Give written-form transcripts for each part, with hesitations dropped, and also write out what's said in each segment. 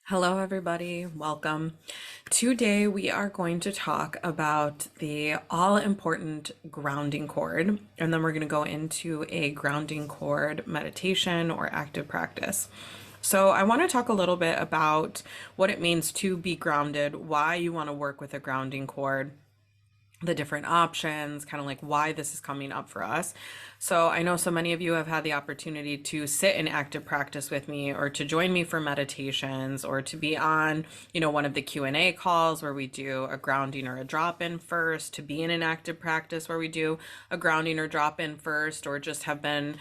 Hello, everybody. Welcome. Today, we are going to talk about the all important grounding cord, and then we're going to go into a grounding cord meditation or active practice. So, I want to talk a little bit about what it means to be grounded, why you want to work with a grounding cord, the different options, kind of like why this is coming up for us. So I know so many of you have had the opportunity to sit in active practice with me or to join me for meditations or to be on, one of the Q&A calls where we do a grounding or a drop-in first, to be in an active practice where we do a grounding or drop-in first, or just have been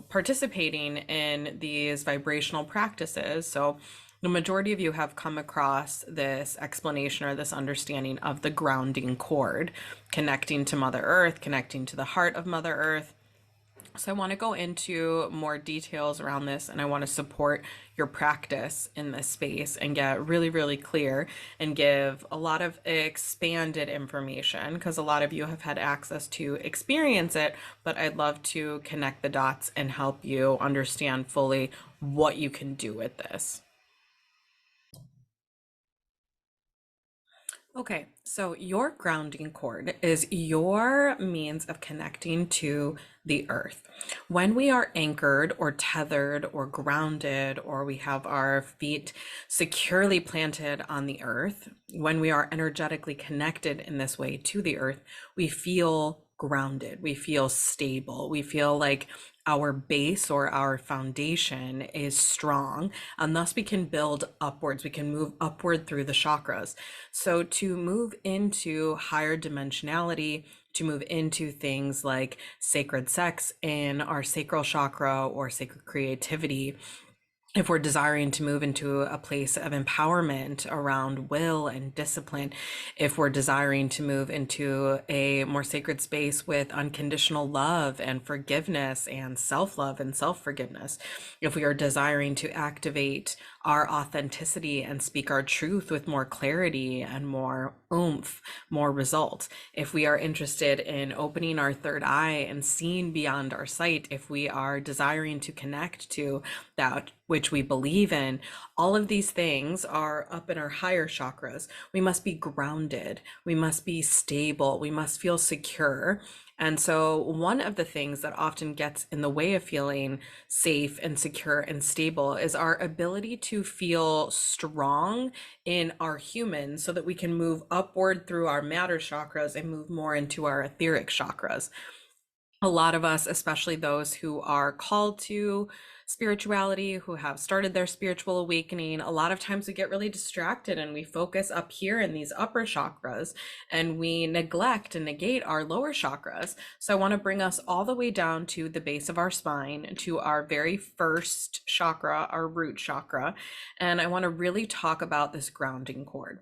participating in these vibrational practices. So the majority of you have come across this explanation or this understanding of the grounding cord, connecting to Mother Earth, connecting to the heart of Mother Earth. So I want to go into more details around this, and I want to support your practice in this space and get really, really clear and give a lot of expanded information because a lot of you have had access to experience it, but I'd love to connect the dots and help you understand fully what you can do with this. Okay, so your grounding cord is your means of connecting to the earth. When we are anchored or tethered or grounded, or we have our feet securely planted on the earth, when we are energetically connected in this way to the earth, we feel grounded, we feel stable, we feel like our base or our foundation is strong, and thus we can build upwards, we can move upward through the chakras. So to move into higher dimensionality, to move into things like sacred sex in our sacral chakra or sacred creativity, if we're desiring to move into a place of empowerment around will and discipline, if we're desiring to move into a more sacred space with unconditional love and forgiveness and self-love and self-forgiveness, if we are desiring to activate our authenticity and speak our truth with more clarity and more oomph, more results, if we are interested in opening our third eye and seeing beyond our sight, if we are desiring to connect to that which we believe in, all of these things are up in our higher chakras. We must be grounded, we must be stable, we must feel secure. And so, one of the things that often gets in the way of feeling safe and secure and stable is our ability to feel strong in our humans so that we can move upward through our matter chakras and move more into our etheric chakras. A lot of us, especially those who are called to spirituality, who have started their spiritual awakening, a lot of times we get really distracted and we focus up here in these upper chakras and we neglect and negate our lower chakras. So I want to bring us all the way down to the base of our spine, to our very first chakra, our root chakra. And I want to really talk about this grounding cord.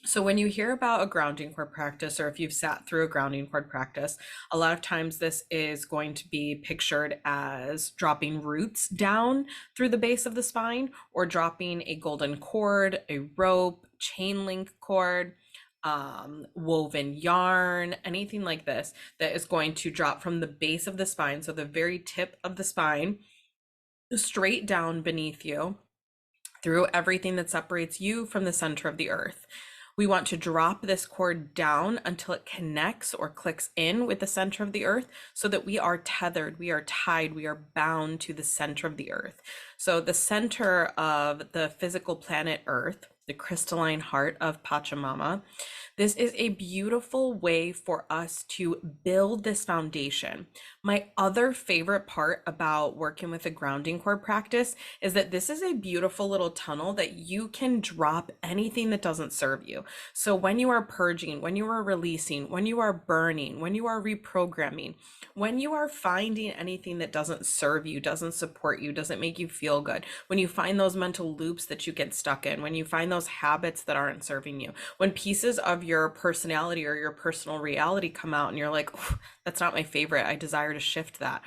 So when you hear about a grounding cord practice, or if you've sat through a grounding cord practice, a lot of times this is going to be pictured as dropping roots down through the base of the spine, or dropping a golden cord, a rope, chain link cord, woven yarn, anything like this that is going to drop from the base of the spine, so the very tip of the spine, straight down beneath you, through everything that separates you from the center of the earth. We want to drop this cord down until it connects or clicks in with the center of the earth so that we are tethered, we are tied, we are bound to the center of the earth. So the center of the physical planet Earth, the crystalline heart of Pachamama, this is a beautiful way for us to build this foundation. My other favorite part about working with a grounding cord practice is that this is a beautiful little tunnel that you can drop anything that doesn't serve you. So when you are purging, when you are releasing, when you are burning, when you are reprogramming, when you are finding anything that doesn't serve you, doesn't support you, doesn't make you feel good, when you find those mental loops that you get stuck in, when you find those habits that aren't serving you, when pieces of your personality or your personal reality come out and you're like, oh, that's not my favorite, I desire to shift that.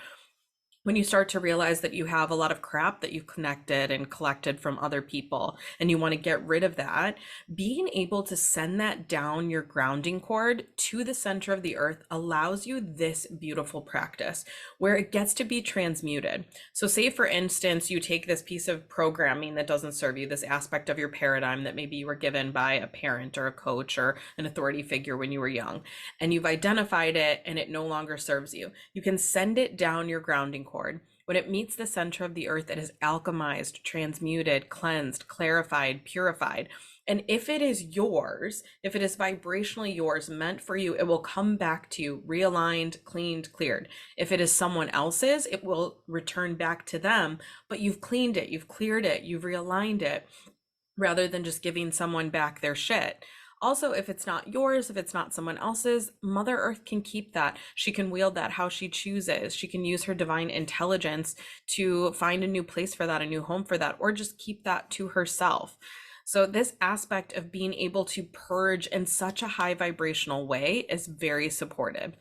when you start to realize that you have a lot of crap that you've connected and collected from other people and you want to get rid of that, being able to send that down your grounding cord to the center of the earth allows you this beautiful practice where it gets to be transmuted. So say for instance, you take this piece of programming that doesn't serve you, this aspect of your paradigm that maybe you were given by a parent or a coach or an authority figure when you were young, and you've identified it and it no longer serves you. You can send it down your grounding cord. When it meets the center of the earth, it is alchemized, transmuted, cleansed, clarified, purified. And if it is yours, if it is vibrationally yours, meant for you, it will come back to you realigned, cleaned, cleared. If it is someone else's, it will return back to them, but you've cleaned it, you've cleared it, you've realigned it, rather than just giving someone back their shit. Also, if it's not yours, if it's not someone else's, Mother Earth can keep that. She can wield that how she chooses. She can use her divine intelligence to find a new place for that, a new home for that, or just keep that to herself. So this aspect of being able to purge in such a high vibrational way is very supportive.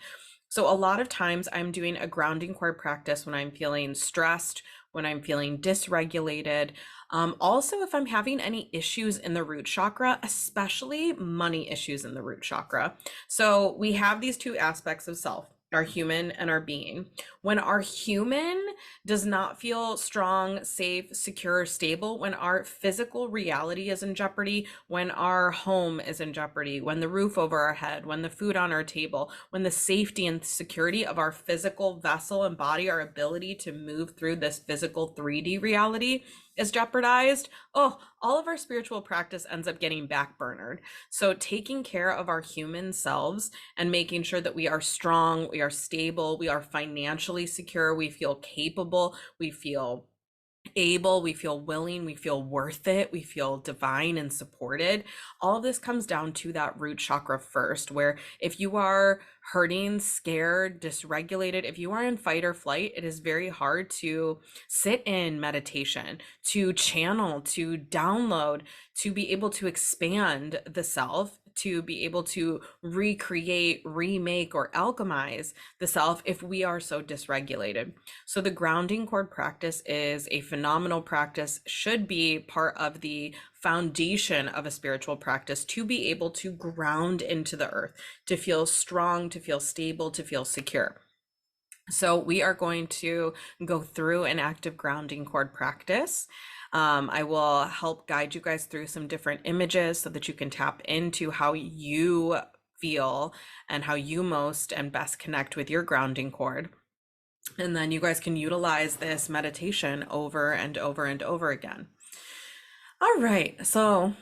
So a lot of times I'm doing a grounding cord practice when I'm feeling stressed, when I'm feeling dysregulated. Also, if I'm having any issues in the root chakra, especially money issues in the root chakra. So we have these two aspects of self, our human and our being. When our human does not feel strong, safe, secure, stable, when our physical reality is in jeopardy, when our home is in jeopardy, when the roof over our head, when the food on our table, when the safety and security of our physical vessel and body, our ability to move through this physical 3D reality is jeopardized, all of our spiritual practice ends up getting backburnered. So taking care of our human selves and making sure that we are strong, we are stable, we are financially secure, we feel capable, we feel able, we feel willing, we feel worth it, we feel divine and supported. All of this comes down to that root chakra first, where if you are hurting, scared, dysregulated, if you are in fight or flight, it is very hard to sit in meditation, to channel, to download, to be able to expand the self, to be able to recreate, remake, or alchemize the self if we are so dysregulated. So the grounding cord practice is a phenomenal practice, should be part of the foundation of a spiritual practice to be able to ground into the earth, to feel strong, to feel stable, to feel secure. So we are going to go through an active grounding cord practice. I will help guide you guys through some different images so that you can tap into how you feel and how you most and best connect with your grounding cord. And then you guys can utilize this meditation over and over and over again. All right, so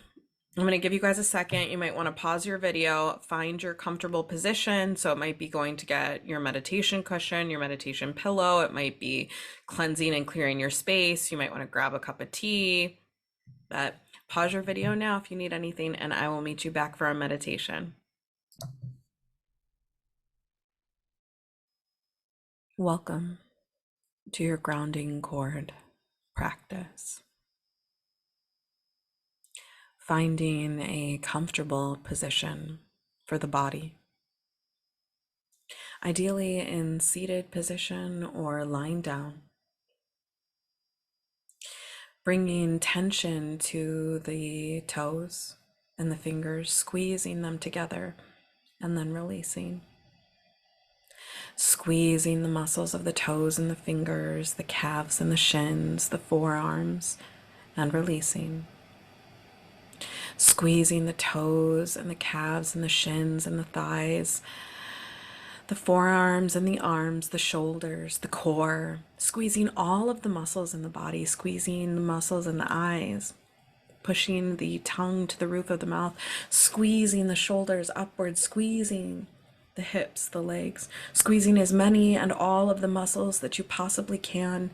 I'm going to give you guys a second. You might want to pause your video, find your comfortable position. So it might be going to get your meditation cushion, your meditation pillow. It might be cleansing and clearing your space. You might want to grab a cup of tea. But pause your video now if you need anything, and I will meet you back for our meditation. Welcome to your grounding cord practice. Finding a comfortable position for the body. Ideally in seated position or lying down. Bringing tension to the toes and the fingers, squeezing them together and then releasing. Squeezing the muscles of the toes and the fingers, the calves and the shins, the forearms, and releasing. Squeezing the toes and the calves and the shins and the thighs, the forearms and the arms, the shoulders, the core, squeezing all of the muscles in the body, squeezing the muscles in the eyes, pushing the tongue to the roof of the mouth, squeezing the shoulders upward, squeezing the hips, the legs, squeezing as many and all of the muscles that you possibly can,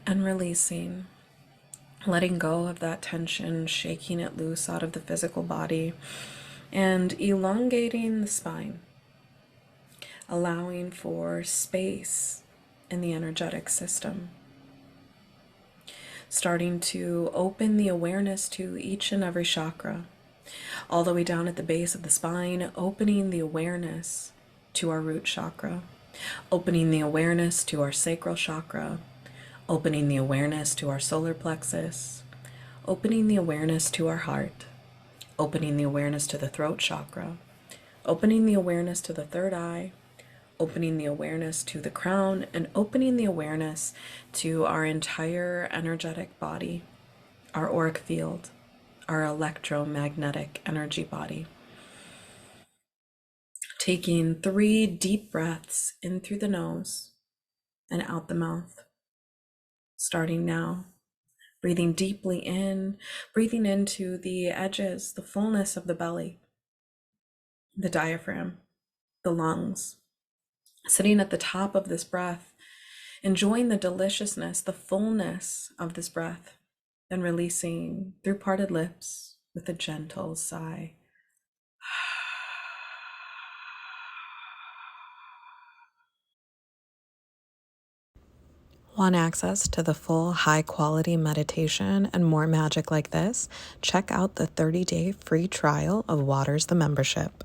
and releasing. Letting go of that tension, shaking it loose out of the physical body, and elongating the spine, allowing for space in the energetic system. Starting to open the awareness to each and every chakra, all the way down at the base of the spine, opening the awareness to our root chakra, opening the awareness to our sacral chakra, opening the awareness to our solar plexus, opening the awareness to our heart, opening the awareness to the throat chakra, opening the awareness to the third eye, opening the awareness to the crown, and opening the awareness to our entire energetic body, our auric field, our electromagnetic energy body. Taking 3 deep breaths in through the nose and out the mouth. Starting now, breathing deeply in, breathing into the edges, the fullness of the belly, the diaphragm, the lungs. Sitting at the top of this breath, enjoying the deliciousness, the fullness of this breath, then releasing through parted lips with a gentle sigh. Want access to the full high-quality meditation and more magic like this? Check out the 30-day free trial of Waters the Membership.